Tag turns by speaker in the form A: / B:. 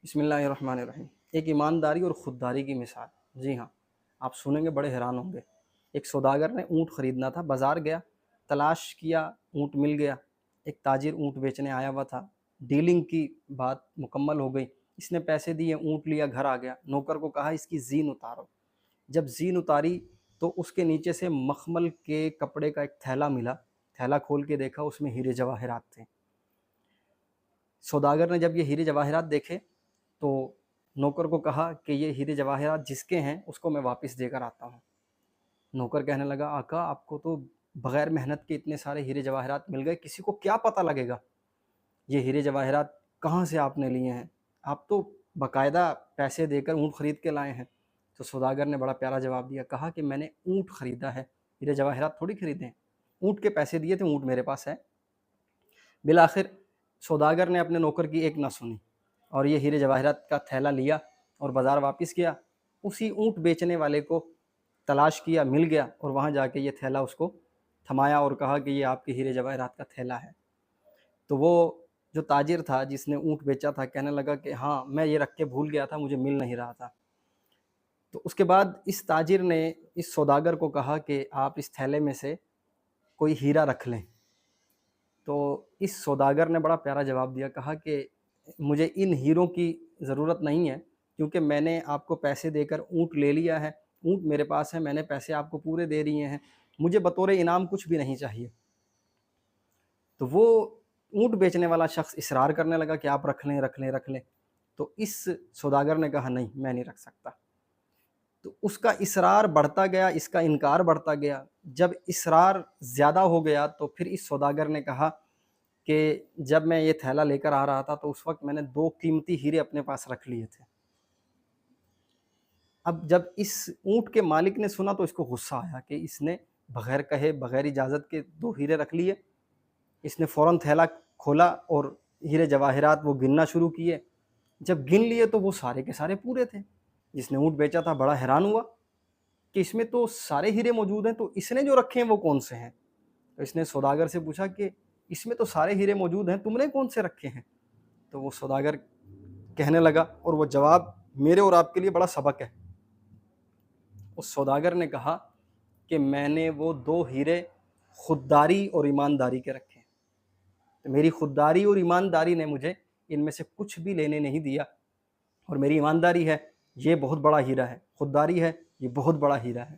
A: بسم اللہ الرحمن الرحیم۔ ایک ایمانداری اور خودداری کی مثال۔ جی ہاں، آپ سنیں گے بڑے حیران ہوں گے۔ ایک سوداگر نے اونٹ خریدنا تھا، بازار گیا، تلاش کیا، اونٹ مل گیا۔ ایک تاجر اونٹ بیچنے آیا ہوا تھا، ڈیلنگ کی بات مکمل ہو گئی، اس نے پیسے دیے، اونٹ لیا، گھر آ گیا، نوکر کو کہا اس کی زین اتارو۔ جب زین اتاری تو اس کے نیچے سے مخمل کے کپڑے کا ایک تھیلا ملا، تھیلا کھول کے دیکھا، اس میں ہیرے جواہرات تھے۔ سوداگر نے جب یہ ہیرے جواہرات دیکھے تو نوکر کو کہا کہ یہ ہیرے جواہرات جس کے ہیں اس کو میں واپس دے کر آتا ہوں۔ نوکر کہنے لگا آقا آپ کو تو بغیر محنت کے اتنے سارے ہیرے جواہرات مل گئے، کسی کو کیا پتہ لگے گا یہ ہیرے جواہرات کہاں سے آپ نے لیے ہیں، آپ تو باقاعدہ پیسے دے کر اونٹ خرید کے لائے ہیں۔ تو سوداگر نے بڑا پیارا جواب دیا، کہا کہ میں نے اونٹ خریدا ہے، ہیرے جواہرات تھوڑی خریدے ہیں، اونٹ کے پیسے دیے تھے، اونٹ میرے پاس ہے۔ بالآخر سوداگر نے اپنے نوکر کی ایک نہ سنی اور یہ ہیرے جواہرات کا تھیلا لیا اور بازار واپس کیا، اسی اونٹ بیچنے والے کو تلاش کیا، مل گیا، اور وہاں جا کے یہ تھیلا اس کو تھمایا اور کہا کہ یہ آپ کے ہیرے جواہرات کا تھیلا ہے۔ تو وہ جو تاجر تھا جس نے اونٹ بیچا تھا کہنے لگا کہ ہاں میں یہ رکھ کے بھول گیا تھا، مجھے مل نہیں رہا تھا۔ تو اس کے بعد اس تاجر نے اس سوداگر کو کہا کہ آپ اس تھیلے میں سے کوئی ہیرا رکھ لیں۔ تو اس سوداگر نے بڑا پیارا جواب دیا، کہا کہ مجھے ان ہیروں کی ضرورت نہیں ہے، کیونکہ میں نے آپ کو پیسے دے کر اونٹ لے لیا ہے، اونٹ میرے پاس ہے، میں نے پیسے آپ کو پورے دے دیے ہیں، مجھے بطور انعام کچھ بھی نہیں چاہیے۔ تو وہ اونٹ بیچنے والا شخص اصرار کرنے لگا کہ آپ رکھ لیں رکھ لیں رکھ لیں۔ تو اس سوداگر نے کہا نہیں میں نہیں رکھ سکتا۔ تو اس کا اصرار بڑھتا گیا، اس کا انکار بڑھتا گیا۔ جب اصرار زیادہ ہو گیا تو پھر اس سوداگر نے کہا کہ جب میں یہ تھیلا لے کر آ رہا تھا تو اس وقت میں نے 2 قیمتی ہیرے اپنے پاس رکھ لیے تھے۔ اب جب اس اونٹ کے مالک نے سنا تو اس کو غصہ آیا کہ اس نے بغیر کہے بغیر اجازت کے 2 ہیرے رکھ لیے۔ اس نے فوراً تھیلا کھولا اور ہیرے جواہرات وہ گننا شروع کیے۔ جب گن لیے تو وہ سارے کے سارے پورے تھے۔ جس نے اونٹ بیچا تھا بڑا حیران ہوا کہ اس میں تو سارے ہیرے موجود ہیں، تو اس نے جو رکھے ہیں وہ کون سے ہیں؟ تو اس نے سوداگر سے پوچھا کہ اس میں تو سارے ہیرے موجود ہیں، تم نے کون سے رکھے ہیں؟ تو وہ سوداگر کہنے لگا، اور وہ جواب میرے اور آپ کے لیے بڑا سبق ہے۔ اس سوداگر نے کہا کہ میں نے وہ 2 ہیرے خودداری اور ایمانداری کے رکھے ہیں، تو میری خودداری اور ایمانداری نے مجھے ان میں سے کچھ بھی لینے نہیں دیا، اور میری ایمانداری ہے یہ بہت بڑا ہیرا ہے، خودداری ہے یہ بہت بڑا ہیرا ہے۔